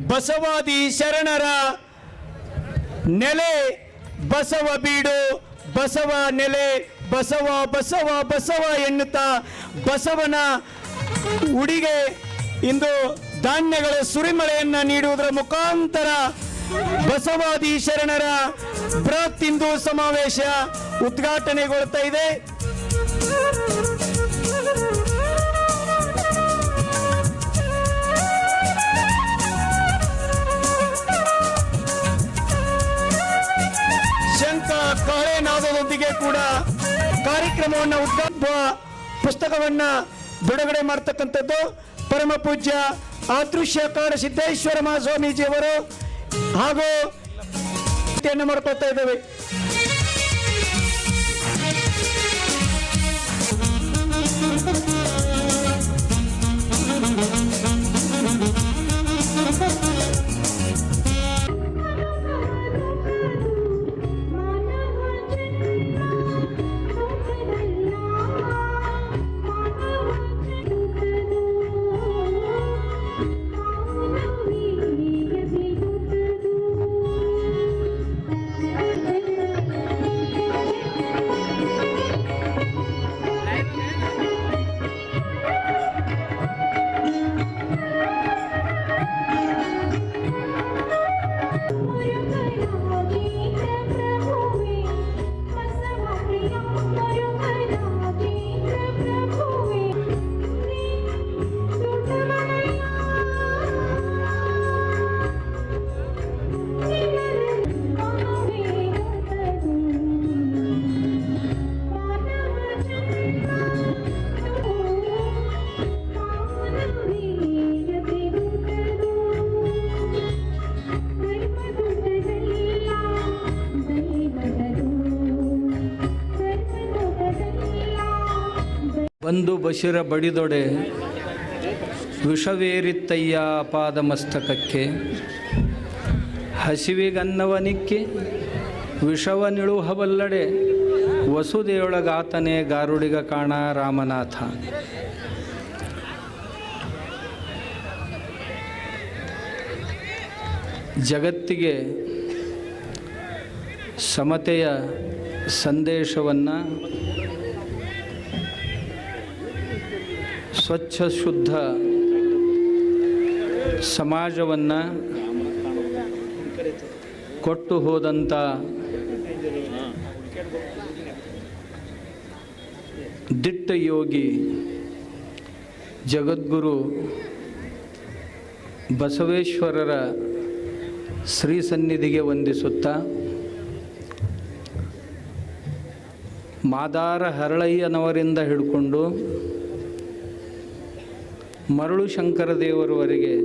ಬಸವಾದಿ ಶರಣರ ನೆಲೆ ಬಸವ ಬೀಡು, ಬಸವ ನೆಲೆ, ಬಸವ ಬಸವ ಬಸವ ಎನ್ನುತ್ತಾ ಬಸವನ ಉಡಿಗೆ ಇಂದು ಧಾನ್ಯಗಳ ಸುರಿಮಳೆಯನ್ನು ನೀಡುವುದರ ಮುಖಾಂತರ ಬಸವಾದಿ ಶರಣರ ಬೃಹತ್ ಹಿಂದೂ ಸಮಾವೇಶ ಉದ್ಘಾಟನೆಗೊಳ್ತಾ ಇದೆ. ಶಂಖ ಕಾಳೆನಾದದೊಂದಿಗೆ ಕೂಡ ಕಾರ್ಯಕ್ರಮವನ್ನು ಪುಸ್ತಕವನ್ನ ಬಿಡುಗಡೆ ಮಾಡತಕ್ಕಂಥದ್ದು ಪರಮ ಪೂಜ್ಯ ಅದೃಶ್ಯ ಕಾಡಸಿದ್ದೇಶ್ವರ ಮಹಾಸ್ವಾಮೀಜಿಯವರು ಹಾಗೂ ಮಾಡ್ಕೊಳ್ತಾ ಇದ್ದೇವೆ. ಒಂದು ಬಶಿರ ಬಡಿದೊಡೆ ವಿಷವೇರಿತ್ತಯ್ಯ ಪಾದ ಮಸ್ತಕಕ್ಕೆ, ಹಸಿವಿಗನ್ನವನಿಕ್ಕೆ ವಿಷವನಿಳುಹಬಲ್ಲಡೆ ವಸುದೆಯೊಳಗಾತನೇ ಗಾರುಡಿಗ ಕಾಣ ರಾಮನಾಥ. ಜಗತ್ತಿಗೆ ಸಮತೆಯ ಸಂದೇಶವನ್ನು, ಸ್ವಚ್ಛ ಶುದ್ಧ ಸಮಾಜವನ್ನು ಕೊಟ್ಟು ಹೋದಂಥ ದಿಟ್ಟ ಯೋಗಿ ಜಗದ್ಗುರು ಬಸವೇಶ್ವರರ ಶ್ರೀ ಸನ್ನಿಧಿಗೆ ವಂದಿಸುತ್ತಾ, ಮಾದಾರ ಹರಳಯ್ಯನವರಿಂದ ಹಿಡ್ಕೊಂಡು ಮರಳು ಶಂಕರ ದೇವರವರೆಗೆ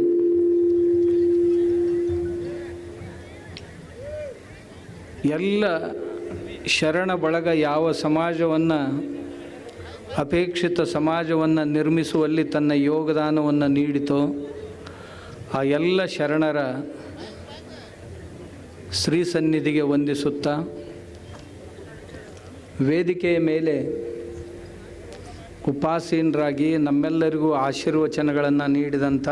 ಎಲ್ಲ ಶರಣ ಬಳಗ ಯಾವ ಸಮಾಜವನ್ನು, ಅಪೇಕ್ಷಿತ ಸಮಾಜವನ್ನು ನಿರ್ಮಿಸುವಲ್ಲಿ ತನ್ನ ಯೋಗದಾನವನ್ನು ನೀಡಿತೋ ಆ ಎಲ್ಲ ಶರಣರ ಶ್ರೀ ಸನ್ನಿಧಿಗೆ ವಂದಿಸುತ್ತಾ, ವೇದಿಕೆಯ ಮೇಲೆ ಉಪಾಸೀನರಾಗಿ ನಮ್ಮೆಲ್ಲರಿಗೂ ಆಶೀರ್ವಚನಗಳನ್ನು ನೀಡಿದಂಥ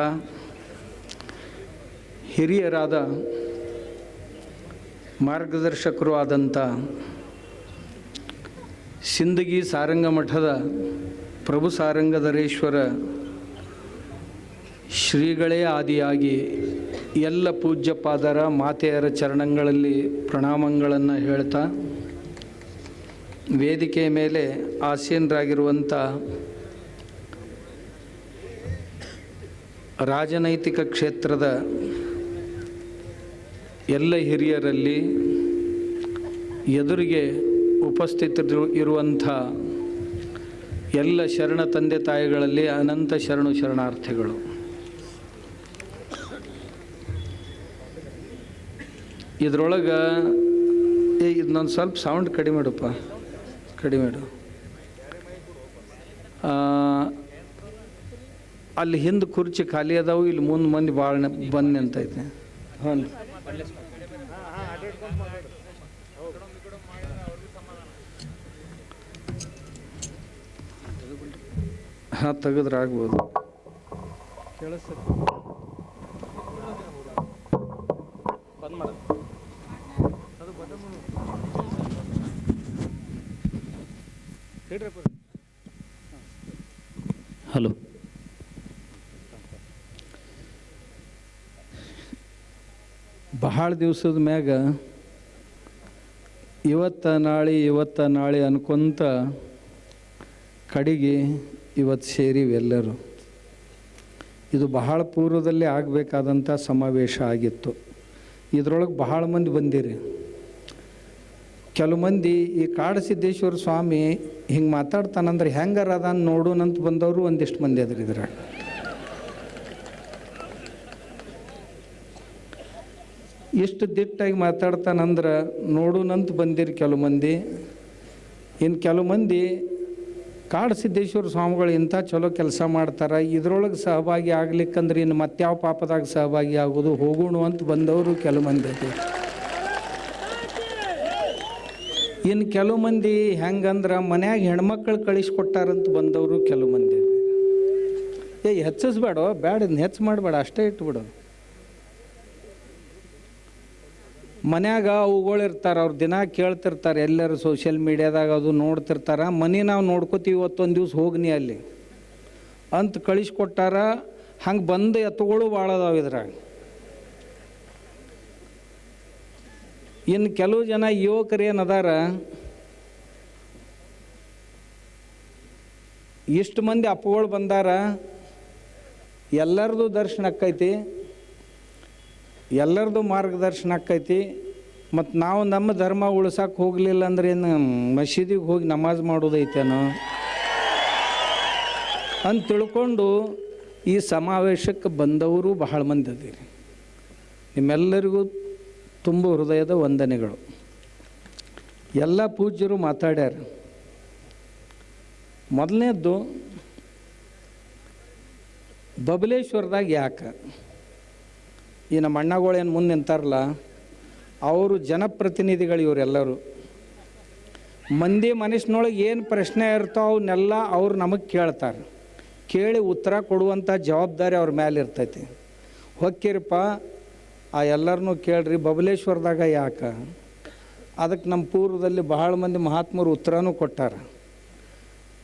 ಹಿರಿಯರಾದ ಮಾರ್ಗದರ್ಶಕರು ಆದಂಥ ಸಿಂದಗಿ ಸಾರಂಗ ಮಠದ ಪ್ರಭು ಸಾರಂಗಧರೇಶ್ವರ ಶ್ರೀಗಳೇ ಆದಿಯಾಗಿ ಎಲ್ಲ ಪೂಜ್ಯಪಾದರ ಮಾತೆಯರ ಚರಣಗಳಲ್ಲಿ ಪ್ರಣಾಮಗಳನ್ನು ಹೇಳ್ತಾ, ವೇದಿಕೆಯ ಮೇಲೆ ಆಸೀನರಾಗಿರುವಂಥ ರಾಜನೈತಿಕ ಕ್ಷೇತ್ರದ ಎಲ್ಲ ಹಿರಿಯರಲ್ಲಿ, ಎದುರಿಗೆ ಉಪಸ್ಥಿತರಿರುವಂಥ ಎಲ್ಲ ಶರಣ ತಂದೆ ತಾಯಿಗಳಲ್ಲಿ ಅನಂತ ಶರಣಾರ್ಥಿಗಳು. ಇದರೊಳಗೆ ಇದನ್ನೊಂದು ಸ್ವಲ್ಪ ಸೌಂಡ್ ಕಡಿಮೆ ಇಡಪ್ಪ, ಕಡಿಮೆ ಇಡು. ಅಲ್ಲಿ ಹಿಂದೆ ಕುರ್ಚಿ ಖಾಲಿ ಅದಾವು, ಇಲ್ಲಿ ಮುಂದೆ ಮಂದಿ ಭಾಳ ಬಂದು ನಿಂತೈತೆ. ಹಾಂ, ಹಾಂ ತೆಗೆದ್ರೆ ಆಗ್ಬೋದು. ಕೇಳಿಸ್ತದೆ. ಹಲೋ. ಬಹಳ ದಿವಸದ ಮ್ಯಾಗ ಇವತ್ತ ನಾಳೆ ಅನ್ಕೊಂತ ಕಡೆಗೆ ಇವತ್ತು ಸೇರಿವಿ ಎಲ್ಲರೂ. ಇದು ಬಹಳ ಪೂರ್ವದಲ್ಲಿ ಆಗಬೇಕಾದಂಥ ಸಮಾವೇಶ ಆಗಿತ್ತು. ಇದರೊಳಗೆ ಬಹಳ ಮಂದಿ ಬಂದಿರಿ. ಕೆಲವು ಮಂದಿ ಈ ಕಾಡಸಿದ್ದೇಶ್ವರ ಸ್ವಾಮಿ ಹಿಂಗೆ ಮಾತಾಡ್ತಾನಂದ್ರೆ ಹೆಂಗಾರ ಅದಾನ ನೋಡೋಣಂತ ಬಂದವರು ಒಂದಿಷ್ಟು ಮಂದಿ ಅದ್ರಿ ಇದ್ರಾಗ. ಎಷ್ಟು ದಿಟ್ಟಾಗಿ ಮಾತಾಡ್ತಾನಂದ್ರೆ ನೋಡೋಣಂತ ಬಂದಿರಿ ಕೆಲವು ಮಂದಿ. ಇನ್ನು ಕೆಲವು ಮಂದಿ ಕಾಡಸಿದ್ದೇಶ್ವರ ಸ್ವಾಮಿಗಳು ಇಂಥ ಚಲೋ ಕೆಲಸ ಮಾಡ್ತಾರೆ, ಇದರೊಳಗೆ ಸಹಭಾಗಿ ಆಗ್ಲಿಕ್ಕಂದ್ರೆ ಇನ್ನು ಮತ್ಯಾವ ಪಾಪದಾಗ ಸಹಭಾಗಿ ಆಗೋದು, ಹೋಗೋಣ ಅಂತ ಬಂದವರು ಕೆಲವು ಮಂದಿ ಐತಿ. ಇನ್ನು ಕೆಲವು ಮಂದಿ ಹೆಂಗಂದ್ರೆ ಮನ್ಯಾಗ ಹೆಣ್ಮಕ್ಳು ಕಳಿಸ್ಕೊಟ್ಟಾರಂತ ಬಂದವರು ಕೆಲವು ಮಂದಿ. ಹೆಚ್ಚಿಸ್ಬೇಡ, ಬ್ಯಾಡ, ಇದನ್ನ ಹೆಚ್ಚು ಮಾಡಬೇಡ, ಅಷ್ಟೇ ಇಟ್ಬಿಡು. ಮನ್ಯಾಗ ಅವುಗಳಿರ್ತಾರೆ, ಅವ್ರು ದಿನ ಕೇಳ್ತಿರ್ತಾರೆ, ಎಲ್ಲರೂ ಸೋಷಿಯಲ್ ಮೀಡ್ಯಾದಾಗ ಅದು ನೋಡ್ತಿರ್ತಾರೆ. ಮನೆ ನಾವು ನೋಡ್ಕೋತೀವಿ, ಇವತ್ತೊಂದು ದಿವ್ಸ ಹೋಗ್ನಿ ಅಲ್ಲಿ ಅಂತ ಕಳಿಸ್ಕೊಟ್ಟಾರ. ಹಂಗೆ ಬಂದು ಎತ್ತುಗಳು ಭಾಳ ಅದಾವ ಇದ್ರಾಗ. ಇನ್ನು ಕೆಲವು ಜನ ಯುವಕರು ಏನದಾರ, ಇಷ್ಟು ಮಂದಿ ಅಪ್ಪಗಳು ಬಂದಾರ, ಎಲ್ಲರದು ದರ್ಶನ ಆಕ್ಕೈತಿ, ಎಲ್ಲರದು ಮಾರ್ಗದರ್ಶನ ಆಕ್ಕೈತಿ. ಮತ್ತು ನಾವು ನಮ್ಮ ಧರ್ಮ ಉಳ್ಸಕ್ಕೆ ಹೋಗಲಿಲ್ಲ ಅಂದ್ರೆ ಏನು ಮಸೀದಿಗೆ ಹೋಗಿ ನಮಾಜ್ ಮಾಡೋದೈತೇನೋ ಅಂತ ತಿಳ್ಕೊಂಡು ಈ ಸಮಾವೇಶಕ್ಕೆ ಬಂದವರು ಬಹಳ ಮಂದಿ ಅದೀರಿ. ನಿಮ್ಮೆಲ್ಲರಿಗೂ ತುಂಬ ಹೃದಯದ ವಂದನೆಗಳು. ಎಲ್ಲ ಪೂಜ್ಯರು ಮಾತಾಡ್ಯಾರ. ಮೊದಲನೇದ್ದು, ಬಬಲೇಶ್ವರದಾಗ ಯಾಕೆ ಈ ನಮ್ಮ ಅಣ್ಣಗಳೇನು ಮುಂದೆ ನಿಂತಾರಲ್ಲ, ಅವರು ಜನಪ್ರತಿನಿಧಿಗಳು. ಇವರೆಲ್ಲರೂ ಮಂದಿ ಮನಸ್ಸಿನೊಳಗೆ ಏನು ಪ್ರಶ್ನೆ ಇರ್ತಾವೆ ಅವನ್ನೆಲ್ಲ ಅವ್ರು ನಮಗೆ ಕೇಳ್ತಾರೆ. ಕೇಳಿ ಉತ್ತರ ಕೊಡುವಂಥ ಜವಾಬ್ದಾರಿ ಅವ್ರ ಮೇಲೆ ಇರ್ತೈತಿ. ಹೊಕ್ಕಿರಪ್ಪ, ಆ ಎಲ್ಲರನ್ನೂ ಕೇಳ್ರಿ ಬಬಲೇಶ್ವರದಾಗ ಯಾಕೆ. ಅದಕ್ಕೆ ನಮ್ಮ ಪೂರ್ವದಲ್ಲಿ ಬಹಳ ಮಂದಿ ಮಹಾತ್ಮರು ಉತ್ತರನೂ ಕೊಟ್ಟಾರ.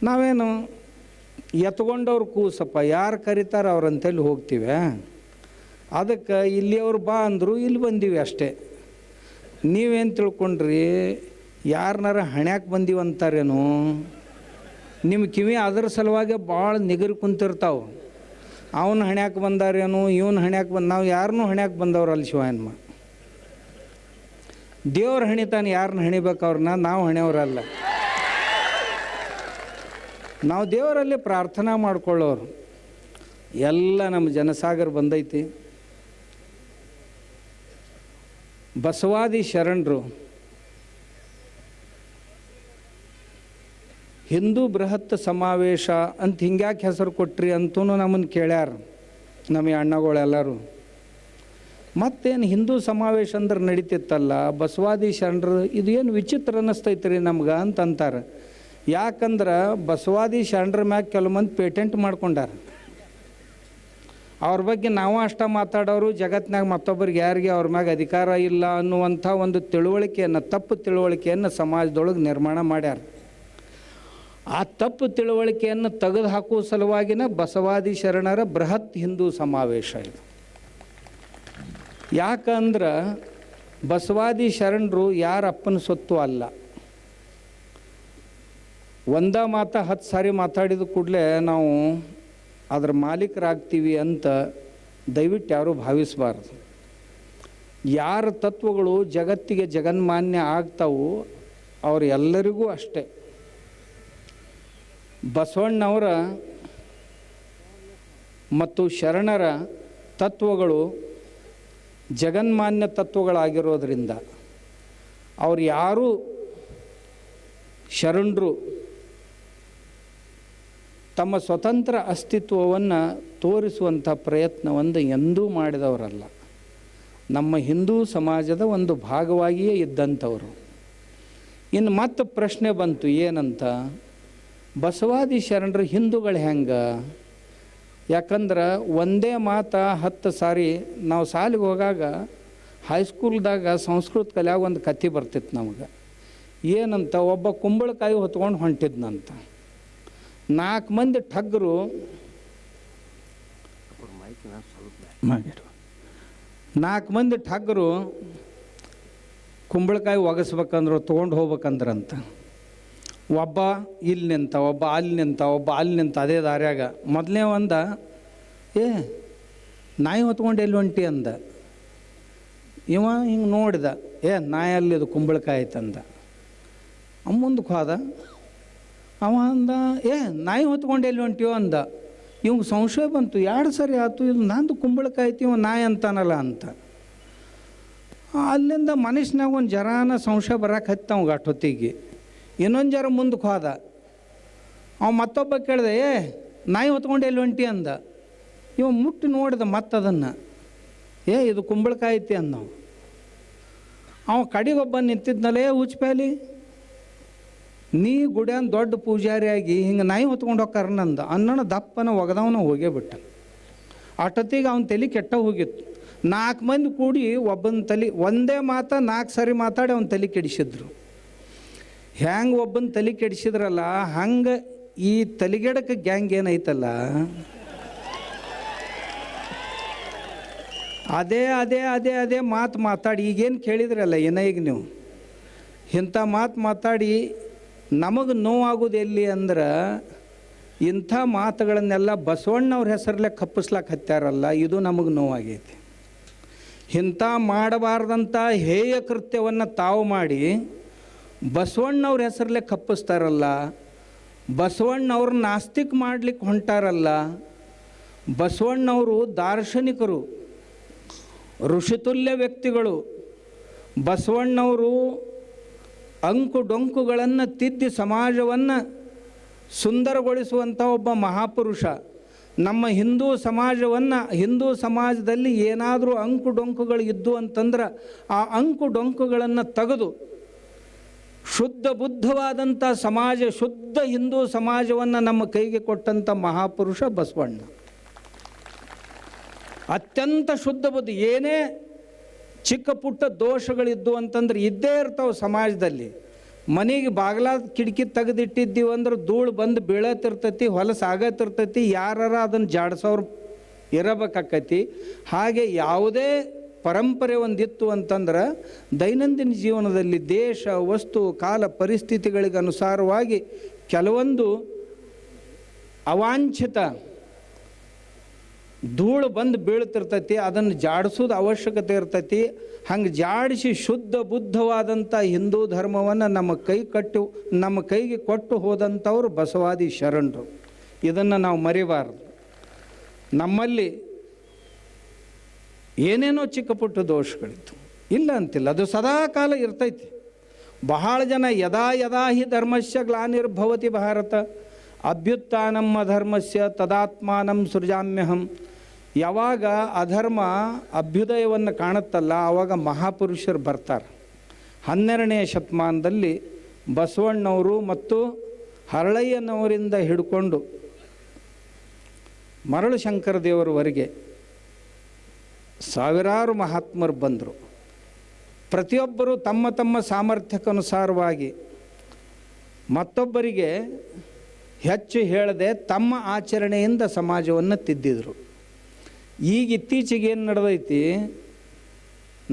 ನಾವೇನು ಎತ್ಕೊಂಡವ್ರು ಕೂಸಪ್ಪ, ಯಾರು ಕರೀತಾರೆ ಅವ್ರಂತೇಳಿ ಹೋಗ್ತೀವಿ. ಅದಕ್ಕೆ ಇಲ್ಲಿಯವ್ರು ಬಾ ಅಂದರು, ಇಲ್ಲಿ ಬಂದೀವಿ ಅಷ್ಟೇ. ನೀವೇನು ತಿಳ್ಕೊಂಡ್ರಿ, ಯಾರನ್ನಾರ ಹಣ್ಯಾಕೆ ಬಂದೀವಿ ಅಂತಾರೇನು? ನಿಮ್ಮ ಕಿವಿ ಅದರ ಸಲುವಾಗಿ ಭಾಳ ನಿಗರಿ ಕುಂತಿರ್ತಾವೆ. ಅವನು ಹಣ್ಯಾಕೆ ಬಂದಾರೇನು, ಇವನು ಹಣ್ಯಾಕೆ ನಾವು ಯಾರನ್ನೂ ಹಣ್ಯಾಕೆ ಬಂದವ್ರಲ್ಲ ಶಿವಯನ್ಮ. ದೇವ್ರು ಹಣಿತಾನೆ, ಯಾರನ್ನ ಹಣಿಬೇಕು ಅವ್ರನ್ನ, ನಾವು ಹಣಿಯವ್ರಲ್ಲ. ನಾವು ದೇವರಲ್ಲಿ ಪ್ರಾರ್ಥನಾ ಮಾಡ್ಕೊಳ್ಳೋರು. ಎಲ್ಲ ನಮ್ಮ ಜನಸಾಗರ ಬಂದೈತಿ. ಬಸವಾದಿ ಶರಣರು ಹಿಂದೂ ಬೃಹತ್ ಸಮಾವೇಶ ಅಂತ ಹಿಂಗ್ಯಾಕೆ ಹೆಸರು ಕೊಟ್ರಿ ಅಂತೂ ನಮ್ಮನ್ನು ಕೇಳ್ಯಾರ ನಮ್ಮ ಅಣ್ಣಗಳೆಲ್ಲರೂ. ಮತ್ತೇನು ಹಿಂದೂ ಸಮಾವೇಶ ಅಂದ್ರೆ ನಡೀತಿತ್ತಲ್ಲ, ಬಸವಾದಿ ಶರಣರು ಇದು ಏನು ವಿಚಿತ್ರ ಅನ್ನಿಸ್ತೈತ್ರಿ ನಮ್ಗೆ ಅಂತಂತಾರೆ. ಯಾಕಂದ್ರೆ ಬಸವಾದಿ ಶರಣರ ಮ್ಯಾಗ ಕೆಲವು ಮಂದಿ ಪೇಟೆಂಟ್ ಮಾಡ್ಕೊಂಡಾರ. ಅವ್ರ ಬಗ್ಗೆ ನಾವು ಅಷ್ಟ ಮಾತಾಡೋರು, ಜಗತ್ತಿನಾಗ ಮತ್ತೊಬ್ಬರಿಗೆ ಯಾರಿಗೆ ಅವ್ರ ಮ್ಯಾಗ ಅಧಿಕಾರ ಇಲ್ಲ ಅನ್ನುವಂಥ ಒಂದು ತಿಳುವಳಿಕೆಯನ್ನು, ತಪ್ಪು ತಿಳುವಳಿಕೆಯನ್ನು ಸಮಾಜದೊಳಗೆ ನಿರ್ಮಾಣ ಮಾಡ್ಯಾರ. ಆ ತಪ್ಪು ತಿಳುವಳಿಕೆಯನ್ನು ತೆಗೆದು ಹಾಕುವ ಸಲುವಾಗಿನ ಬಸವಾದಿ ಶರಣರ ಬೃಹತ್ ಹಿಂದೂ ಸಮಾವೇಶ ಇದು. ಯಾಕಂದ್ರೆ ಬಸವಾದಿ ಶರಣರು ಯಾರ ಅಪ್ಪನ ಸೊತ್ತು ಅಲ್ಲ. ಒಂದ ಮಾತ 10 ಸಾರಿ ಮಾತಾಡಿದ ಕೂಡಲೇ ನಾವು ಅದರ ಮಾಲೀಕರಾಗ್ತೀವಿ ಅಂತ ದಯವಿಟ್ಟು ಯಾರೂ ಭಾವಿಸಬಾರ್ದು. ಯಾರ ತತ್ವಗಳು ಜಗತ್ತಿಗೆ ಜಗನ್ಮಾನ್ಯ ಆಗ್ತಾವು ಅವರು ಎಲ್ಲರಿಗೂ ಅಷ್ಟೇ. ಬಸವಣ್ಣವರ ಮತ್ತು ಶರಣರ ತತ್ವಗಳು ಜಗನ್ಮಾನ್ಯ ತತ್ವಗಳಾಗಿರೋದ್ರಿಂದ ಅವ್ರು ಯಾರೂ ಶರಣರು ತಮ್ಮ ಸ್ವತಂತ್ರ ಅಸ್ತಿತ್ವವನ್ನು ತೋರಿಸುವಂಥ ಪ್ರಯತ್ನವನ್ನು ಎಂದೂ ಮಾಡಿದವರಲ್ಲ. ನಮ್ಮ ಹಿಂದೂ ಸಮಾಜದ ಒಂದು ಭಾಗವಾಗಿಯೇ ಇದ್ದಂಥವರು. ಇನ್ನು ಮತ್ತೆ ಪ್ರಶ್ನೆ ಬಂತು ಏನಂತ, ಬಸವಾದಿ ಶರಣರು ಹಿಂದೂಗಳು ಹೆಂಗೆ? ಯಾಕಂದ್ರೆ ಒಂದೇ ಮಾತ 10 ಸಾರಿ ನಾವು ಸಾಲಿಗೆ ಹೋಗಾಗ ಹೈಸ್ಕೂಲ್ದಾಗ ಸಂಸ್ಕೃತ ಕಲ್ಯಾಗ ಒಂದು ಕಥೆ ಬರ್ತಿತ್ತು ನಮಗೆ. ಏನಂತ, ಒಬ್ಬ ಕುಂಬಳಕಾಯಿ ಹೊತ್ಕೊಂಡು ಹೊಂಟಿದ್ನಂತ. 4 ಮಂದಿ ಠಗ್ಗರು 4 ಮಂದಿ ಠಗ್ಗರು ಕುಂಬಳಕಾಯಿ ಒಗಸ್ಬೇಕಂದ್ರು, ತೊಗೊಂಡು ಹೋಗ್ಬೇಕಂದ್ರಂತ. ಒಬ್ಬ ಇಲ್ಲಿ ನಿಂತ, ಒಬ್ಬ ಅಲ್ಲಿ ನಿಂತ, ಒಬ್ಬ ಅಲ್ಲಿ ನಿಂತ ಅದೇ ದಾರ್ಯಾಗ. ಮೊದಲನೇ ಒಂದ, ನಾಯಿ ಹೊತ್ಕೊಂಡು ಎಲ್ಲಿ ಹೊಂಟಿ ಅಂದ. ಇವ ಹಿಂಗೆ ನೋಡಿದ, ನಾಯಿ ಅಲ್ಲಿದು ಕುಂಬಳಕಾಯಿ ಐತಂದ. ಮುಂದಕ್ಕೆ ಹೋದ. ಅವ ಅಂದ, ನಾಯಿ ಹೊತ್ಕೊಂಡು ಎಲ್ಲಿ ಹೊಂಟಿಯೋ ಅಂದ. ಇವಂಗೆ ಸಂಶಯ ಬಂತು, 2 ಸರಿ ಆಯ್ತು, ಇದು ನಂದು ಕುಂಬಳಕಾಯಿ ಐತಿ, ಇವ ನಾಯಿ ಅಂತಾನಲ್ಲ ಅಂತ. ಅಲ್ಲಿಂದ ಮನುಷ್ಯನಾಗ ಒಂದು ಜರಾನ ಸಂಶಯ ಬರಕ್ಕೆ ಹತ್ತವಂಗೆ ಅಷ್ಟೊತ್ತಿಗೆ. ಇನ್ನೊಂದು ಜರ ಮುಂದಕ್ಕೆ ಹೋದ. ಅವ ಮತ್ತೊಬ್ಬ ಕೇಳಿದೆ, ನಾಯಿ ಹೊತ್ಕೊಂಡು ಎಲ್ಲಿ ಹೊಂಟಿ ಅಂದ. ಇವ ಮುಟ್ಟಿ ನೋಡಿದ ಮತ್ತದನ್ನು, ಇದು ಕುಂಬಳಕಾಯಿ ಐತಿ ಅಂದವು. ಅವ ಕಡೆಗೊಬ್ಬ ನಿಂತಿದ್ನಲ್ಲೇ, ಹುಚ್ಚಪ್ಯಾಲಿ ನೀ ಗುಡ್ಯಾನ ದೊಡ್ಡ ಪೂಜಾರಿಯಾಗಿ ಹಿಂಗೆ ನಾಯಿ ಹೊತ್ಕೊಂಡು ಹೋಗ್ಕಾರನಂದ. ಅನ್ನೋಣ ದಪ್ಪನ ಒಗದವನ ಹೋಗೇ ಬಿಟ್ಟ. ಅಷ್ಟೊತ್ತಿಗೆ ಅವನ ತಲೆ ಕೆಟ್ಟ ಹೋಗಿತ್ತು. 4 ಮಂದಿ ಕೂಡಿ ಒಬ್ಬನ ತಲೆ ಒಂದೇ ಮಾತ 4 ಸರಿ ಮಾತಾಡಿ ಅವನ ತಲೆ ಕೆಡಿಸಿದ್ರು. ಹ್ಯಾಂಗೆ ಒಬ್ಬನ ತಲೆ ಕೆಡಿಸಿದ್ರಲ್ಲ, ಹಂಗೆ ಈ ತಲೆಗೆಡಕ್ಕೆ ಗ್ಯಾಂಗ್ ಏನೈತಲ್ಲ, ಅದೇ ಅದೇ ಅದೇ ಅದೇ ಮಾತಾಡಿ ಈಗೇನು ಕೇಳಿದ್ರಲ್ಲ ಈಗ ನೀವು ಇಂಥ ಮಾತಾಡಿ ನಮಗೆ ನೋವಾಗೋದು ಎಲ್ಲಿ ಅಂದ್ರೆ, ಇಂಥ ಮಾತುಗಳನ್ನೆಲ್ಲ ಬಸವಣ್ಣವ್ರ ಹೆಸರಲ್ಲೇ ಕಪ್ಪಿಸ್ಲಾಕ ಹತ್ತಾರಲ್ಲ, ಇದು ನಮಗೆ ನೋವಾಗೈತಿ. ಇಂಥ ಮಾಡಬಾರ್ದಂಥ ಹೇಯ ಕೃತ್ಯವನ್ನು ತಾವು ಮಾಡಿ ಬಸವಣ್ಣವ್ರ ಹೆಸರಲ್ಲೇ ಕಪ್ಪಿಸ್ತಾರಲ್ಲ, ಬಸವಣ್ಣವ್ರ ನಾಸ್ತಿಕ್ ಮಾಡ್ಲಿಕ್ಕೆ ಹೊಂಟಾರಲ್ಲ. ಬಸವಣ್ಣವರು ದಾರ್ಶನಿಕರು, ಋಷಿತುಲ್ಯ ವ್ಯಕ್ತಿಗಳು. ಬಸವಣ್ಣವರು ಅಂಕು ಡೊಂಕುಗಳನ್ನು ತಿದ್ದಿ ಸಮಾಜವನ್ನು ಸುಂದರಗೊಳಿಸುವಂಥ ಒಬ್ಬ ಮಹಾಪುರುಷ. ನಮ್ಮ ಹಿಂದೂ ಸಮಾಜದಲ್ಲಿ ಏನಾದರೂ ಅಂಕು ಡೊಂಕುಗಳು ಇದ್ದು ಅಂತಂದ್ರೆ ಆ ಅಂಕು ಡೊಂಕುಗಳನ್ನು ತೆಗೆದು ಶುದ್ಧ ಬುದ್ಧವಾದಂಥ ಸಮಾಜ, ಶುದ್ಧ ಹಿಂದೂ ಸಮಾಜವನ್ನು ನಮ್ಮ ಕೈಗೆ ಕೊಟ್ಟಂಥ ಮಹಾಪುರುಷ ಬಸವಣ್ಣ. ಅತ್ಯಂತ ಶುದ್ಧ ಬುದ್ಧಿ. ಏನೇ ಚಿಕ್ಕ ಪುಟ್ಟ ದೋಷಗಳಿದ್ದು ಅಂತಂದ್ರೆ ಇದ್ದೇ ಇರ್ತಾವೆ ಸಮಾಜದಲ್ಲಿ. ಮನೆಗೆ ಬಾಗಿಲ ಕಿಟಕಿ ತೆಗೆದಿಟ್ಟಿದ್ದೀವಿ ಅಂದ್ರೆ ಧೂಳು ಬಂದು ಬೀಳತ್ತಿರ್ತೈತಿ, ಹೊಲಸಾಗತ್ತಿರ್ತೈತಿ, ಯಾರಾರ ಅದನ್ನು ಜಾಡ್ಸೋರು ಇರಬೇಕಾಕೈತಿ. ಹಾಗೆ ಯಾವುದೇ ಪರಂಪರೆ ಒಂದಿತ್ತು ಅಂತಂದ್ರೆ ದೈನಂದಿನ ಜೀವನದಲ್ಲಿ ದೇಶ, ವಸ್ತು, ಕಾಲ, ಪರಿಸ್ಥಿತಿಗಳಿಗೆ ಅನುಸಾರವಾಗಿ ಕೆಲವೊಂದು ಅವಾಂಛಿತ ಧೂಳು ಬಂದು ಬೀಳ್ತಿರ್ತೈತಿ, ಅದನ್ನು ಜಾಡಿಸೋದು ಅವಶ್ಯಕತೆ ಇರ್ತೈತಿ. ಹಂಗೆ ಜಾಡಿಸಿ ಶುದ್ಧ ಬುದ್ಧವಾದಂಥ ಹಿಂದೂ ಧರ್ಮವನ್ನು ನಮ್ಮ ಕೈಗೆ ಕೊಟ್ಟು ಹೋದಂಥವ್ರು ಬಸವಾದಿ ಶರಣರು. ಇದನ್ನು ನಾವು ಮರಿಬಾರ್ದು. ನಮ್ಮಲ್ಲಿ ಏನೇನೋ ಚಿಕ್ಕ ಪುಟ್ಟ ದೋಷಗಳಿತ್ತು, ಇಲ್ಲ ಅಂತಿಲ್ಲ, ಅದು ಸದಾ ಕಾಲ ಇರ್ತೈತಿ. ಬಹಳ ಜನ ಯದಾ ಯದಾ ಹಿ ಧರ್ಮಸ್ಯ ಗ್ಲಾನಿರ್ಭವತಿ ಭಾರತ ಅಭ್ಯುತ್ಥಾನಂ ಅಧರ್ಮಸ್ಯ ತದಾತ್ಮಾನಂ ಸೃಜಾಮ್ಯಹಂ. ಯಾವಾಗ ಅಧರ್ಮ ಅಭ್ಯುದಯವನ್ನು ಕಾಣುತ್ತಲ್ಲ, ಆವಾಗ ಮಹಾಪುರುಷರು ಬರ್ತಾರೆ. 12ನೇ ಶತಮಾನದಲ್ಲಿ ಬಸವಣ್ಣವರು ಮತ್ತು ಹರಳಯ್ಯನವರಿಂದ ಹಿಡ್ಕೊಂಡು ಮರಳು ಶಂಕರ ದೇವರವರೆಗೆ ಸಾವಿರಾರು ಮಹಾತ್ಮರು ಬಂದರು. ಪ್ರತಿಯೊಬ್ಬರು ತಮ್ಮ ತಮ್ಮ ಸಾಮರ್ಥ್ಯಕ್ಕನುಸಾರವಾಗಿ ಮತ್ತೊಬ್ಬರಿಗೆ ಹೆಚ್ಚು ಹೇಳದೆ ತಮ್ಮ ಆಚರಣೆಯಿಂದ ಸಮಾಜವನ್ನು ತಿದ್ದಿದರು. ಈಗ ಇತ್ತೀಚೆಗೆ ಏನು ನಡೆದೈತಿ,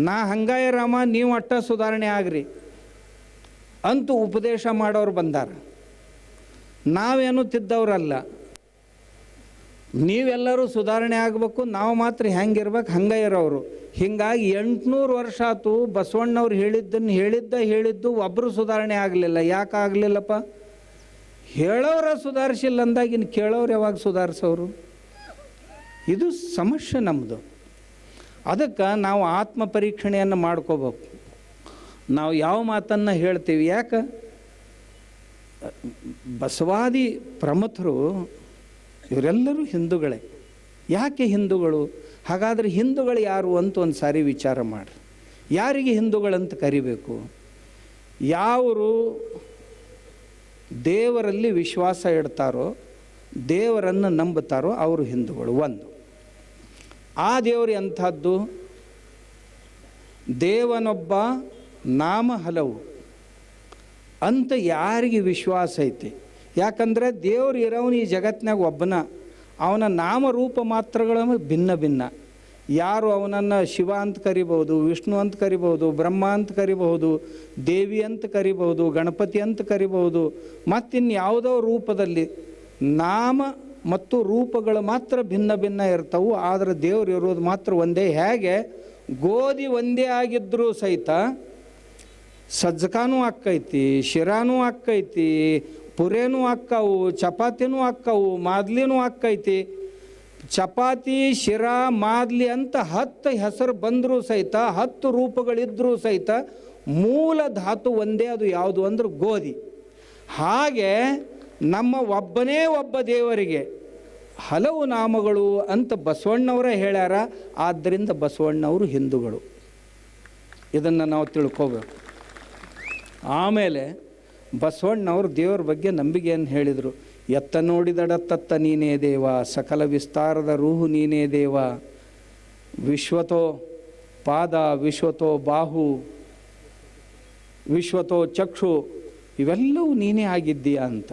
ನಾ ಹಂಗಾಯ ರಾಮ ನೀವು ಅಟ್ಟ ಸುಧಾರಣೆ ಆಗ್ರಿ ಅಂತೂ ಉಪದೇಶ ಮಾಡೋರು ಬಂದಾರ. ನಾವೇನು ತಿದ್ದವ್ರಲ್ಲ, ನೀವೆಲ್ಲರೂ ಸುಧಾರಣೆ ಆಗಬೇಕು, ನಾವು ಮಾತ್ರ ಹೆಂಗಿರ್ಬೇಕು ಹಂಗೆ ಇರೋರು. ಹೀಗಾಗಿ 800 ವರ್ಷ ಆಯ್ತು ಬಸವಣ್ಣವ್ರು ಹೇಳಿದ್ದು ಒಬ್ಬರು ಸುಧಾರಣೆ ಆಗಲಿಲ್ಲ. ಯಾಕೆ ಆಗಲಿಲ್ಲಪ್ಪ? ಹೇಳೋರ ಸುಧಾರಿಸಿಲ್ಲ ಅಂದಾಗ ಇನ್ನು ಕೇಳೋರು ಯಾವಾಗ ಸುಧಾರಿಸೋರು? ಇದು ಸಮಸ್ಯೆ ನಮ್ಮದು. ಅದಕ್ಕೆ ನಾವು ಆತ್ಮ ಪರೀಕ್ಷಣೆಯನ್ನು ಮಾಡ್ಕೋಬೇಕು. ನಾವು ಯಾವ ಮಾತನ್ನು ಹೇಳ್ತೀವಿ? ಯಾಕೆ ಬಸವಾದಿ ಪ್ರಮಥರು ಇವರೆಲ್ಲರೂ ಹಿಂದೂಗಳೇ. ಯಾಕೆ ಹಿಂದೂಗಳು? ಹಾಗಾದರೆ ಹಿಂದೂಗಳು ಯಾರು ಅಂತ ಒಂದು ಸಾರಿ ವಿಚಾರ ಮಾಡಿ. ಯಾರಿಗೆ ಹಿಂದೂಗಳಂತ ಕರಿಬೇಕು? ಯಾರು ದೇವರಲ್ಲಿ ವಿಶ್ವಾಸ ಇಡ್ತಾರೋ, ದೇವರನ್ನು ನಂಬುತ್ತಾರೋ ಅವರು ಹಿಂದೂಗಳು. ಒಂದು, ಆ ದೇವರು ಎಂಥದ್ದು? ದೇವನೊಬ್ಬ ನಾಮ ಹಲವು ಅಂತ ಯಾರಿಗೆ ವಿಶ್ವಾಸ ಐತಿ? ಯಾಕಂದರೆ ದೇವ್ರು ಇರೋನು ಈ ಜಗತ್ತಿನಾಗ ಒಬ್ಬನ, ಅವನ ನಾಮರೂಪ ಮಾತ್ರಗಳು ಭಿನ್ನ ಭಿನ್ನ. ಯಾರು ಅವನನ್ನು ಶಿವ ಅಂತ ಕರಿಬಹುದು, ವಿಷ್ಣು ಅಂತ ಕರಿಬಹುದು, ಬ್ರಹ್ಮ ಅಂತ ಕರಿಬಹುದು, ದೇವಿ ಅಂತ ಕರಿಬಹುದು, ಗಣಪತಿ ಅಂತ ಕರಿಬಹುದು, ಮತ್ತಿನ್ಯಾವುದೋ ರೂಪದಲ್ಲಿ ನಾಮ ಮತ್ತು ರೂಪಗಳು ಮಾತ್ರ ಭಿನ್ನ ಭಿನ್ನ ಇರ್ತವೆ. ಆದರೆ ದೇವ್ರು ಇರೋದು ಮಾತ್ರ ಒಂದೇ. ಹೇಗೆ ಗೋಧಿ ಒಂದೇ ಆಗಿದ್ದರೂ ಸಹಿತ ಸಜ್ಜಕಾನೂ ಆಕ್ಕೈತಿ, ಶಿರಾನೂ ಆಕ್ಕೈತಿ, ಪುರೇನೂ ಆಕ್ಕವು, ಚಪಾತಿನೂ ಆಕ್ಕವು, ಮಾದ್ಲಿನೂ ಆಕ್ಕೈತಿ. ಚಪಾತಿ, ಶಿರಾ, ಮಾದ್ಲಿ ಅಂತ 10 ಹೆಸರು ಬಂದರೂ ಸಹಿತ, 10 ರೂಪಗಳಿದ್ದರೂ ಸಹಿತ ಮೂಲ ಧಾತು ಒಂದೇ. ಅದು ಯಾವುದು ಅಂದ್ರೆ ಗೋಧಿ. ಹಾಗೆ ನಮ್ಮ ಒಬ್ಬನೇ ಒಬ್ಬ ದೇವರಿಗೆ ಹಲವು ನಾಮಗಳು ಅಂತ ಬಸವಣ್ಣವರೇ ಹೇಳ್ಯಾರ. ಆದ್ದರಿಂದ ಬಸವಣ್ಣವರು ಹಿಂದೂಗಳು. ಇದನ್ನು ನಾವು ತಿಳ್ಕೋಬೇಕು. ಆಮೇಲೆ ಬಸವಣ್ಣವರು ದೇವರ ಬಗ್ಗೆ ನಂಬಿಕೆಯನ್ನು ಹೇಳಿದರು. ಎತ್ತ ನೋಡಿದಡತ್ತತ್ತ ನೀನೇ ದೇವ, ಸಕಲ ವಿಸ್ತಾರದ ರೂಹು ನೀನೇ ದೇವ, ವಿಶ್ವತೋ ಪಾದ, ವಿಶ್ವತೋ ಬಾಹು, ವಿಶ್ವತೋ ಚಕ್ಷು, ಇವೆಲ್ಲವೂ ನೀನೇ ಆಗಿದ್ದೀಯಾ ಅಂತ.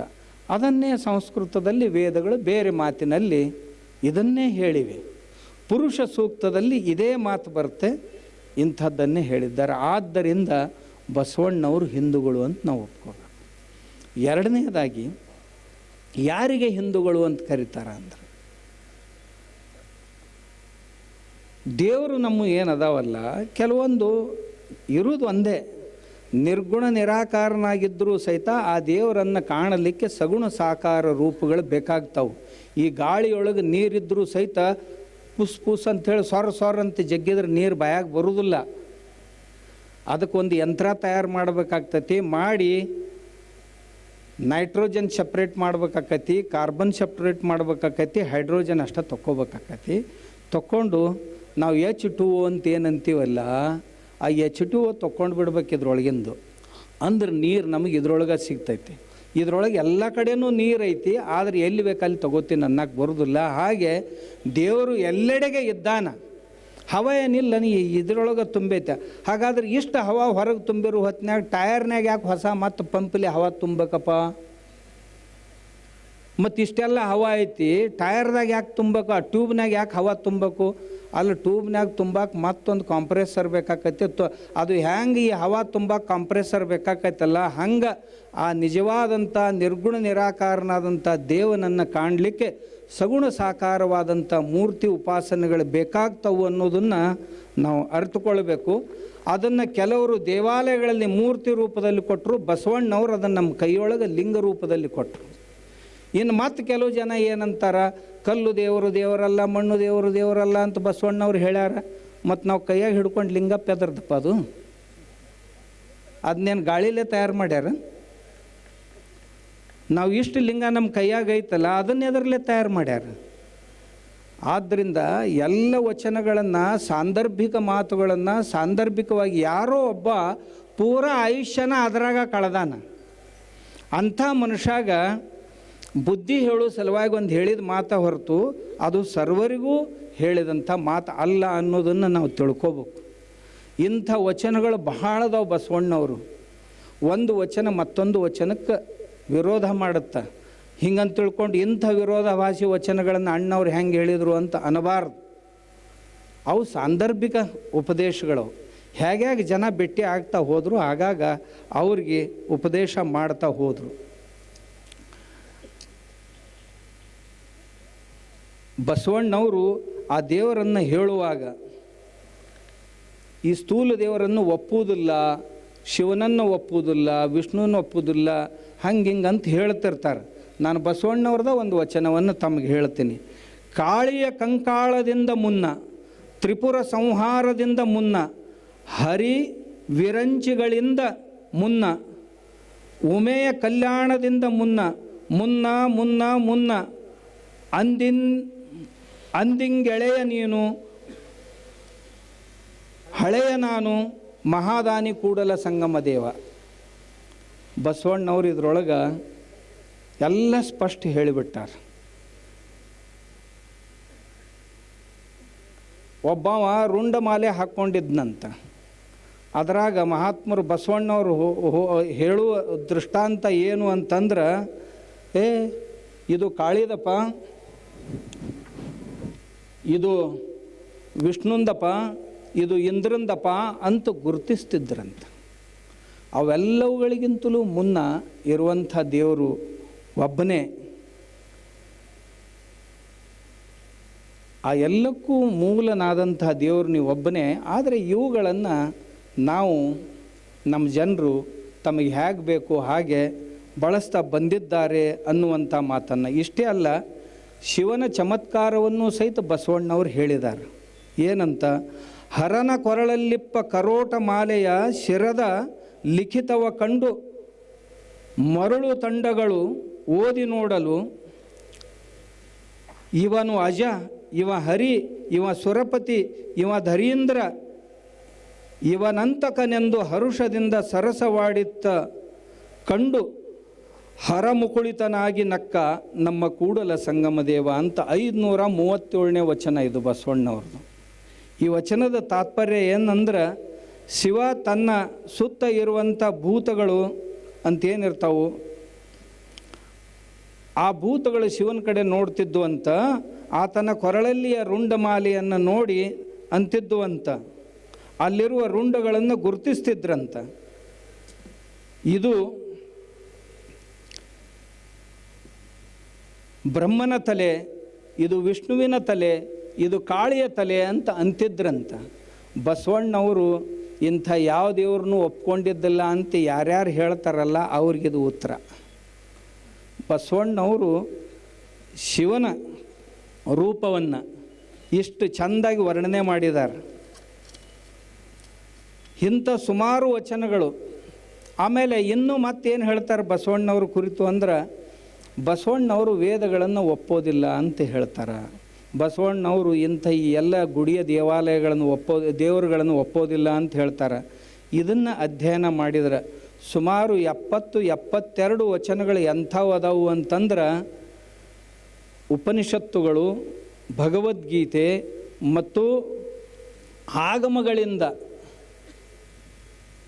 ಅದನ್ನೇ ಸಂಸ್ಕೃತದಲ್ಲಿ ವೇದಗಳು ಬೇರೆ ಮಾತಿನಲ್ಲಿ ಇದನ್ನೇ ಹೇಳಿವೆ. ಪುರುಷ ಸೂಕ್ತದಲ್ಲಿ ಇದೇ ಮಾತು ಬರುತ್ತೆ, ಇಂಥದ್ದನ್ನೇ ಹೇಳಿದ್ದಾರೆ. ಆದ್ದರಿಂದ ಬಸವಣ್ಣವರು ಹಿಂದೂಗಳು ಅಂತ ನಾವು ಒಪ್ಕೋಬೇಕು. ಎರಡನೇದಾಗಿ ಯಾರಿಗೆ ಹಿಂದೂಗಳು ಅಂತ ಕರೀತಾರೆ ಅಂದರೆ, ದೇವರು ನಮ್ಮ ಏನದಾವಲ್ಲ, ಕೆಲವೊಂದು ಇರುವುದು ಒಂದೇ, ನಿರ್ಗುಣ ನಿರಾಕಾರನಾಗಿದ್ದರೂ ಸಹಿತ ಆ ದೇವರನ್ನು ಕಾಣಲಿಕ್ಕೆ ಸಗುಣ ಸಾಕಾರ ರೂಪಗಳು ಬೇಕಾಗ್ತಾವೆ. ಈ ಗಾಳಿಯೊಳಗೆ ನೀರಿದ್ದರೂ ಸಹಿತ ಪುಸ್ ಪುಸ್ ಅಂಥೇಳಿ ಸೊರ ಅಂತ ಜಗ್ಗಿದ್ರೆ ನೀರು ಬಾಯಾಗ ಬರುವುದಿಲ್ಲ. ಅದಕ್ಕೊಂದು ಯಂತ್ರ ತಯಾರು ಮಾಡಬೇಕಾಗ್ತತಿ. ಮಾಡಿ ನೈಟ್ರೋಜನ್ ಸಪ್ರೇಟ್ ಮಾಡ್ಬೇಕಾಕತಿ, ಕಾರ್ಬನ್ ಸಪ್ರೇಟ್ ಮಾಡ್ಬೇಕಾಕತಿ, ಹೈಡ್ರೋಜನ್ ಅಷ್ಟೇ ತೊಗೋಬೇಕಾಕತಿ. ತೊಗೊಂಡು ನಾವು H2O ಅಂತ ಏನಂತೀವಲ್ಲ, ಆ H2O ತೊಗೊಂಡು ಬಿಡ್ಬೇಕು ಇದ್ರೊಳಗಿಂದು. ಅಂದ್ರೆ ನೀರು ನಮಗೆ ಇದ್ರೊಳಗೆ ಸಿಗ್ತೈತಿ. ಇದ್ರೊಳಗೆ ಎಲ್ಲ ಕಡೆಯೂ ನೀರು ಐತಿ, ಆದರೆ ಎಲ್ಲಿ ಬೇಕಲ್ಲಿ ತೊಗೋತೀನಿ ಅನ್ನಕ್ಕೆ ಬರೋದಿಲ್ಲ. ಹಾಗೆ ದೇವರು ಎಲ್ಲೆಡೆಗೆ ಇದ್ದಾನ. ಹವ ಏನಿಲ್ಲ, ನೀ ಇದ್ರೊಳಗೆ ತುಂಬೈತೆ. ಹಾಗಾದ್ರೆ ಇಷ್ಟು ಹವಾ ಹೊರಗೆ ತುಂಬಿರೋ ಹೊತ್ತಿನಾಗ ಟಯರ್ನಾಗ ಯಾಕೆ ಹೊಸ ಮತ್ತು ಪಂಪಲ್ಲಿ ಹವಾ ತುಂಬಬೇಕಪ್ಪ? ಮತ್ತು ಇಷ್ಟೆಲ್ಲ ಹವಾ ಐತಿ, ಟಯರ್ದಾಗ ಯಾಕೆ ತುಂಬಬೇಕು? ಆ ಟ್ಯೂಬ್ನಾಗ ಯಾಕೆ ಹವಾ ತುಂಬಬೇಕು? ಅಲ್ಲಿ ಟ್ಯೂಬ್ನಾಗ ತುಂಬಕ್ಕೆ ಮತ್ತೊಂದು ಕಾಂಪ್ರೆಸರ್ ಬೇಕಾಕೈತಿ. ಅದು ಹೆಂಗೆ ಈ ಹವಾ ತುಂಬಕ್ಕೆ ಕಾಂಪ್ರೆಸರ್ ಬೇಕಾಕೈತಲ್ಲ, ಹಂಗೆ ಆ ನಿಜವಾದಂಥ ನಿರ್ಗುಣ ನಿರಾಕಾರನಾದಂಥ ದೇವನನ್ನು ಕಾಣಲಿಕ್ಕೆ ಸಗುಣ ಸಾಕಾರವಾದಂಥ ಮೂರ್ತಿ ಉಪಾಸನೆಗಳು ಬೇಕಾಗ್ತವು ಅನ್ನೋದನ್ನು ನಾವು ಅರಿತುಕೊಳ್ಬೇಕು. ಅದನ್ನು ಕೆಲವರು ದೇವಾಲಯಗಳಲ್ಲಿ ಮೂರ್ತಿ ರೂಪದಲ್ಲಿ ಕೊಟ್ಟರು, ಬಸವಣ್ಣವರು ಅದನ್ನು ನಮ್ಮ ಕೈಯೊಳಗೆ ಲಿಂಗ ರೂಪದಲ್ಲಿ ಕೊಟ್ಟರು. ಇನ್ನು ಮತ್ತು ಕೆಲವು ಜನ ಏನಂತಾರ, ಕಲ್ಲು ದೇವರು ದೇವರಲ್ಲ, ಮಣ್ಣು ದೇವರು ದೇವರಲ್ಲ ಅಂತ ಬಸವಣ್ಣವ್ರು ಹೇಳ್ಯಾರ. ಮತ್ತು ನಾವು ಕೈಯಾಗ ಹಿಡ್ಕೊಂಡು ಲಿಂಗಪ್ಪ ಎದರ್ದಪ್ಪ ಅದು? ಅದನ್ನೇನು ಗಾಳಿಲೇ ತಯಾರು ಮಾಡ್ಯಾರ? ನಾವು ಇಷ್ಟು ಲಿಂಗ ನಮ್ಮ ಕೈಯಾಗ ಐತಲ್ಲ, ಅದನ್ನ ಎದರಲ್ಲೇ ತಯಾರು ಮಾಡ್ಯಾರ. ಆದ್ದರಿಂದ ಎಲ್ಲ ವಚನಗಳನ್ನು, ಸಾಂದರ್ಭಿಕ ಮಾತುಗಳನ್ನು ಸಾಂದರ್ಭಿಕವಾಗಿ ಯಾರೋ ಒಬ್ಬ ಪೂರ ಆಯುಷ್ಯನ ಅದರಾಗ ಕಳೆದಾನ. ಅಂಥ ಮನುಷ್ಯಾಗ ಬುದ್ಧಿ ಹೇಳೋ ಸಲುವಾಗಿ ಒಂದು ಹೇಳಿದ ಮಾತು ಹೊರತು ಅದು ಸರ್ವರಿಗೂ ಹೇಳಿದಂಥ ಮಾತು ಅಲ್ಲ ಅನ್ನೋದನ್ನು ನಾವು ತಿಳ್ಕೋಬೇಕು. ಇಂಥ ವಚನಗಳು ಬಹಳದವು ಬಸವಣ್ಣವರು. ಒಂದು ವಚನ ಮತ್ತೊಂದು ವಚನಕ್ಕೆ ವಿರೋಧ ಮಾಡುತ್ತೆ. ಹಿಂಗಂತ ತಿಳ್ಕೊಂಡು ಇಂಥ ವಿರೋಧಾಭಾಸಿ ವಚನಗಳನ್ನು ಅಣ್ಣವ್ರು ಹೆಂಗೆ ಹೇಳಿದರು ಅಂತ ಅನ್ನಬಾರ್ದು. ಅವು ಸಾಂದರ್ಭಿಕ ಉಪದೇಶಗಳು. ಹೇಗೆ ಜನ ಭೇಟಿ ಆಗ್ತಾ ಹೋದರು, ಆಗಾಗ ಅವ್ರಿಗೆ ಉಪದೇಶ ಮಾಡ್ತಾ ಹೋದರು. ಬಸವಣ್ಣವರು ಆ ದೇವರನ್ನು ಹೇಳುವಾಗ ಈ ಸ್ಥೂಲ ದೇವರನ್ನು ಒಪ್ಪುವುದಿಲ್ಲ, ಶಿವನನ್ನು ಒಪ್ಪುವುದಿಲ್ಲ, ವಿಷ್ಣುವನ್ನು ಒಪ್ಪುವುದಿಲ್ಲ, ಹಿಂಗಂತ ಹೇಳ್ತಿರ್ತಾರೆ. ನಾನು ಬಸವಣ್ಣವ್ರದ ಒಂದು ವಚನವನ್ನು ತಮಗೆ ಹೇಳ್ತೀನಿ. ಕಾಳಿಯ ಕಂಕಾಳದಿಂದ ಮುನ್ನ, ತ್ರಿಪುರ ಸಂಹಾರದಿಂದ ಮುನ್ನ, ಹರಿ ವಿರಂಚಿಗಳಿಂದ ಮುನ್ನ, ಉಮೆಯ ಕಲ್ಯಾಣದಿಂದ ಮುನ್ನ, ಮುನ್ನ ಮುನ್ನ ಮುನ್ನ ಅಂದಿಂಗೆಳೆಯ ನೀನು, ಹಳೆಯ ನಾನು, ಮಹಾದಾನಿ ಕೂಡಲ ಸಂಗಮ ದೇವ. ಬಸವಣ್ಣವ್ರು ಇದ್ರೊಳಗೆ ಎಲ್ಲ ಸ್ಪಷ್ಟ ಹೇಳಿಬಿಟ್ಟಾರ. ಒಬ್ಬವ ರುಂಡಮಾಲೆ ಹಾಕ್ಕೊಂಡಿದ್ನಂತ. ಅದರಾಗ ಮಹಾತ್ಮರು ಬಸವಣ್ಣವರು ಹೇಳುವ ದೃಷ್ಟಾಂತ ಏನು ಅಂತಂದ್ರೆ, ಇದು ಕಾಳಿದಪ್ಪ, ಇದು ವಿಷ್ಣುಂದಪ್ಪ, ಇದು ಇಂದ್ರಂದಪ್ಪ ಅಂತ ಗುರುತಿಸ್ತಿದ್ರಂತ. ಅವೆಲ್ಲವುಗಳಿಗಿಂತಲೂ ಮುನ್ನ ಇರುವಂಥ ದೇವರು ಒಬ್ಬನೇ. ಆ ಎಲ್ಲಕ್ಕೂ ಮೂಲನಾದಂಥ ದೇವರು ನೀವು ಒಬ್ಬನೇ. ಆದರೆ ಇವುಗಳನ್ನು ನಾವು ನಮ್ಮ ಜನರು ತಮಗೆ ಹೇಗೆ ಬೇಕು ಹಾಗೆ ಬಳಸ್ತಾ ಬಂದಿದ್ದಾರೆ ಅನ್ನುವಂಥ ಮಾತನ್ನು. ಇಷ್ಟೇ ಅಲ್ಲ, ಶಿವನ ಚಮತ್ಕಾರವನ್ನು ಸಹಿತ ಬಸವಣ್ಣವ್ರು ಹೇಳಿದ್ದಾರೆ. ಏನಂತ? ಹರನ ಕೊರಳಲ್ಲಿಪ್ಪ ಕರೋಟ ಮಾಲೆಯ ಶಿರದ ಲಿಖಿತವ ಕಂಡು ಮರಳು ತಂಡಗಳು ಓದಿ ನೋಡಲು, ಇವನು ಅಜ, ಇವ ಹರಿ, ಇವ ಸುರಪತಿ, ಇವ ಧರೀಂದ್ರ, ಇವನಂತಕನೆಂದು ಹರುಷದಿಂದ ಸರಸವಾಡಿತ್ತ ಕಂಡು ಹರಮುಕುಳಿತನಾಗಿ ನಕ್ಕ ನಮ್ಮ ಕೂಡಲ ಸಂಗಮ ದೇವ ಅಂತ 537ನೇ ವಚನ ಇದು ಬಸವಣ್ಣವ್ರದ್ದು. ಈ ವಚನದ ತಾತ್ಪರ್ಯ ಏನಂದ್ರೆ, ಶಿವ ತನ್ನ ಸುತ್ತ ಇರುವಂಥ ಭೂತಗಳು ಅಂತೇನಿರ್ತಾವು, ಆ ಭೂತಗಳು ಶಿವನ ಕಡೆ ನೋಡ್ತಿದ್ದು ಅಂತ, ಆತನ ಕೊರಳಲ್ಲಿಯ ರುಂಡಮಾಲೆಯನ್ನು ನೋಡಿ ಅಂತಿದ್ದು ಅಂತ, ಅಲ್ಲಿರುವ ರುಂಡಗಳನ್ನು ಗುರುತಿಸ್ತಿದ್ರಂತ. ಇದು ಬ್ರಹ್ಮನ ತಲೆ, ಇದು ವಿಷ್ಣುವಿನ ತಲೆ, ಇದು ಕಾಳಿಯ ತಲೆ ಅಂತ ಅಂತಿದ್ರಂತ. ಬಸವಣ್ಣವರು ಇಂಥ ಯಾವ ದೇವ್ರನ್ನೂ ಒಪ್ಕೊಂಡಿದ್ದಿಲ್ಲ ಅಂತ ಯಾರ್ಯಾರು ಹೇಳ್ತಾರಲ್ಲ ಅವ್ರಿಗಿದು ಉತ್ತರ. ಬಸವಣ್ಣವರು ಶಿವನ ರೂಪವನ್ನು ಇಷ್ಟು ಚೆಂದಾಗಿ ವರ್ಣನೆ ಮಾಡಿದ್ದಾರೆ. ಇಂಥ ಸುಮಾರು ವಚನಗಳು. ಆಮೇಲೆ ಇನ್ನೂ ಮತ್ತೇನು ಹೇಳ್ತಾರೆ ಬಸವಣ್ಣವ್ರ ಕುರಿತು ಅಂದ್ರೆ, ಬಸವಣ್ಣವರು ವೇದಗಳನ್ನು ಒಪ್ಪೋದಿಲ್ಲ ಅಂತ ಹೇಳ್ತಾರೆ. ಬಸವಣ್ಣವರು ಇಂಥ ಈ ಎಲ್ಲ ಗುಡಿಯ ದೇವಾಲಯಗಳನ್ನು ದೇವರುಗಳನ್ನು ಒಪ್ಪೋದಿಲ್ಲ ಅಂತ ಹೇಳ್ತಾರೆ. ಇದನ್ನು ಅಧ್ಯಯನ ಮಾಡಿದ್ರೆ ಸುಮಾರು 70-72 ವಚನಗಳು ಎಂಥವು ಅದಾವು ಅಂತಂದ್ರೆ, ಉಪನಿಷತ್ತುಗಳು, ಭಗವದ್ಗೀತೆ ಮತ್ತು ಆಗಮಗಳಿಂದ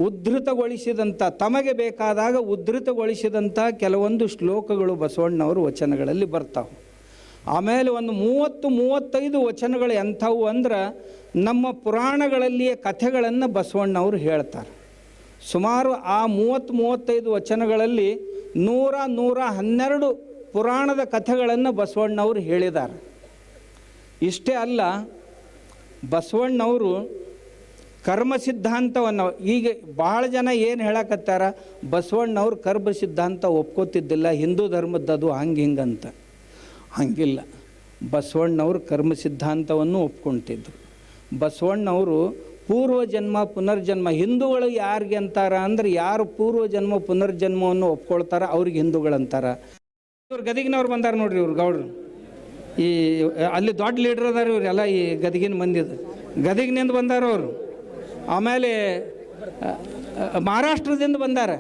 ಉದ್ಧೃತಗೊಳಿಸಿದಂಥ, ತಮಗೆ ಬೇಕಾದಾಗ ಉದ್ಧೃತಗೊಳಿಸಿದಂಥ ಕೆಲವೊಂದು ಶ್ಲೋಕಗಳು ಬಸವಣ್ಣವರು ವಚನಗಳಲ್ಲಿ ಬರ್ತಾವೆ. ಆಮೇಲೆ ಒಂದು 30-35 ವಚನಗಳು ಎಂಥವು ಅಂದ್ರೆ, ನಮ್ಮ ಪುರಾಣಗಳಲ್ಲಿಯೇ ಕಥೆಗಳನ್ನು ಬಸವಣ್ಣವರು ಹೇಳ್ತಾರೆ. ಸುಮಾರು ಆ 30-35 ವಚನಗಳಲ್ಲಿ 100-112 ಪುರಾಣದ ಕಥೆಗಳನ್ನು ಬಸವಣ್ಣವರು ಹೇಳಿದ್ದಾರೆ. ಇಷ್ಟೇ ಅಲ್ಲ, ಬಸವಣ್ಣವರು ಕರ್ಮ ಸಿದ್ಧಾಂತವನ್ನು, ಈಗ ಭಾಳ ಜನ ಏನು ಹೇಳಕತ್ತಾರ, ಬಸವಣ್ಣವ್ರು ಕರ್ಮ ಸಿದ್ಧಾಂತ ಒಪ್ಕೋತಿದ್ದಿಲ್ಲ, ಹಿಂದೂ ಧರ್ಮದ್ದದು ಹಂಗೆ ಹಿಂಗಂತ. ಹಂಗಿಲ್ಲ, ಬಸವಣ್ಣವರು ಕರ್ಮ ಸಿದ್ಧಾಂತವನ್ನು ಒಪ್ಕೊತಿದ್ರು. ಬಸವಣ್ಣವರು ಪೂರ್ವಜನ್ಮ ಪುನರ್ಜನ್ಮ, ಹಿಂದೂಗಳು ಯಾರಿಗೆ ಅಂತಾರ ಅಂದ್ರೆ, ಯಾರು ಪೂರ್ವಜನ್ಮ ಪುನರ್ಜನ್ಮವನ್ನು ಒಪ್ಕೊಳ್ತಾರ ಅವ್ರಿಗೆ ಹಿಂದೂಗಳಂತಾರ. ಇವ್ರು ಗದಗಿನವ್ರು ಬಂದಾರ ನೋಡ್ರಿ, ಇವ್ರು ಗೌಡ್ರು, ಈ ಅಲ್ಲಿ ದೊಡ್ಡ ಲೀಡ್ರ್ ಅದಾರ ಇವರೆಲ್ಲ, ಈ ಗದಗಿನ ಮಂದಿದು ಗದಗಿನಿಂದ ಬಂದಾರ ಅವರು. ಆಮೇಲೆ ಮಹಾರಾಷ್ಟ್ರದಿಂದ ಬಂದಾರ.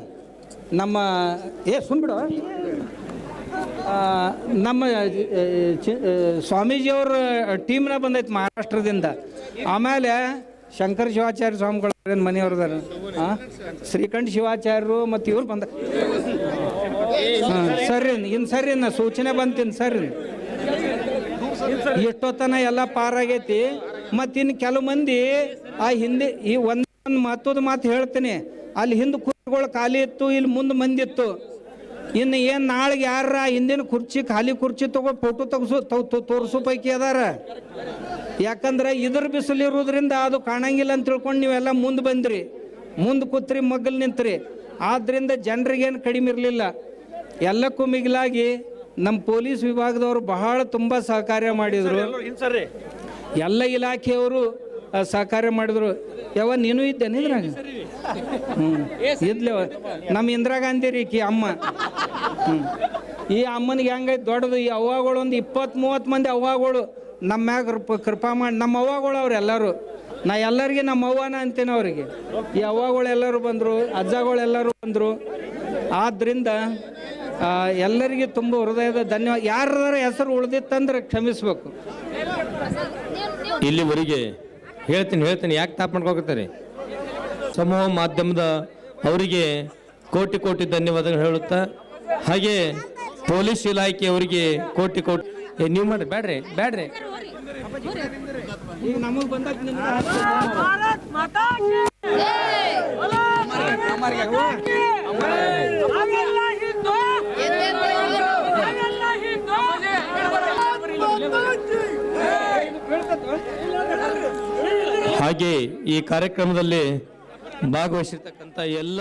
ನಮ್ಮ ಸುಮ್ಬಿಡು, ನಮ್ಮ ಸ್ವಾಮೀಜಿಯವ್ರ ಟೀಮ್ನ ಬಂದೈತೆ ಮಹಾರಾಷ್ಟ್ರದಿಂದ. ಆಮೇಲೆ ಶಂಕರ ಶಿವಾಚಾರ್ಯ ಸ್ವಾಮಿಗಳ ಮನೆಯವ್ರದಾರ, ಶ್ರೀಕಂಠ ಶಿವಾಚಾರ್ಯರು ಮತ್ತು ಇವ್ರು ಬಂದ. ಸರಿ ಇನ್ನು ಸರಿ, ನಾ ಸೂಚನೆ ಬಂತೀನಿ ಸರಿ. ಎಷ್ಟೊತ್ತನ ಎಲ್ಲ ಪಾರಾಗೈತಿ. ಮತ್ತಿನ್ನು ಕೆಲವು ಮಂದಿ ಆ ಹಿಂದೆ ಈ ಒಂದು ಮಹತ್ವದ ಮಾತು ಹೇಳ್ತೀನಿ, ಅಲ್ಲಿ ಹಿಂದೆ ಕುರ್ಚಿಗಳು ಖಾಲಿ ಇತ್ತು, ಇಲ್ಲಿ ಮುಂದೆ ಮಂದಿ ಇತ್ತು. ಇನ್ನು ಏನು ನಾಳೆಗೆ ಯಾರ ಹಿಂದಿನ ಕುರ್ಚಿ ಖಾಲಿ ಕುರ್ಚಿ ತಗೊಂಡು ಫೋಟೋ ತೋರಿಸೋ ಪೈಕಿ ಅದಾರ. ಯಾಕಂದ್ರೆ ಇದ್ರ ಬಿಸಿಲಿರೋದ್ರಿಂದ ಅದು ಕಾಣಂಗಿಲ್ಲ ಅಂತ ತಿಳ್ಕೊಂಡು ನೀವೆಲ್ಲ ಮುಂದೆ ಬಂದ್ರಿ, ಮುಂದೆ ಕೂತ್ರಿ, ಮಗ್ಗಲ್ ನಿಂತ್ರಿ. ಆದ್ದರಿಂದ ಜನರಿಗೇನು ಕಡಿಮೆ ಇರಲಿಲ್ಲ. ಎಲ್ಲಕ್ಕೂ ಮಿಗಿಲಾಗಿ ನಮ್ಮ ಪೊಲೀಸ್ ವಿಭಾಗದವರು ಬಹಳ ತುಂಬ ಸಹಕಾರ್ಯ ಮಾಡಿದರು. ಎಲ್ಲ ಇಲಾಖೆಯವರು ಸಹಕಾರ್ಯ ಮಾಡಿದ್ರು. ಯಾವ ನೀನು ಇದ್ದೇನೆ ಇದ್ರಾಗ? ಇದ್ಲೇವ ನಮ್ಮ ಇಂದಿರಾ ಗಾಂಧಿ ರೀ ಕಿ ಅಮ್ಮ. ಈ ಅಮ್ಮನಿಗೆ ಹೆಂಗೈತೆ ದೊಡ್ಡದು. ಈ ಅವ್ವಗಳು ಒಂದು 20-30 ಮಂದಿ ಅವ್ವಗಳು ನಮ್ಮ ಮ್ಯಾಗ ಕೃಪಾ ಮಾಡಿ. ನಮ್ಮ ಅವ್ವಗಳು ಅವರೆಲ್ಲರೂ, ನಾ ಎಲ್ಲರಿಗೆ ನಮ್ಮ ಅವ್ವನ ಅಂತೇನೆ ಅವರಿಗೆ. ಈ ಅವ್ವಗಳೆಲ್ಲರೂ ಬಂದರು, ಅಜ್ಜಗಳೆಲ್ಲರೂ ಬಂದರು. ಆದ್ದರಿಂದ ಎಲ್ಲರಿಗೆ ತುಂಬ ಹೃದಯದ ಧನ್ಯವಾದ. ಯಾರ ಹೆಸರು ಉಳಿದಿತ್ತಂದ್ರೆ ಕ್ಷಮಿಸ್ಬೇಕು. ಇಲ್ಲಿವರೆಗೆ ಹೇಳ್ತೀನಿ, ಯಾಕೆ ತಾಪ್ ಮಾಡ್ಕೋತಾರೆ? ಸಮೂಹ ಮಾಧ್ಯಮದ ಅವರಿಗೆ ಕೋಟಿ ಕೋಟಿ ಧನ್ಯವಾದಗಳು ಹೇಳುತ್ತಾ, ಹಾಗೆ ಪೊಲೀಸ್ ಇಲಾಖೆಯವರಿಗೆ ಕೋಟಿ ಕೋಟಿ ನೀವು ಮಾಡ್ರಿ ಬ್ಯಾಡ್ರಿ ಈಗ ನಮಗೆ ಬಂದಾಗ ಹಾಗೆ ಈ ಕಾರ್ಯಕ್ರಮದಲ್ಲಿ ಭಾಗವಹಿಸಿರ್ತಕ್ಕಂಥ ಎಲ್ಲ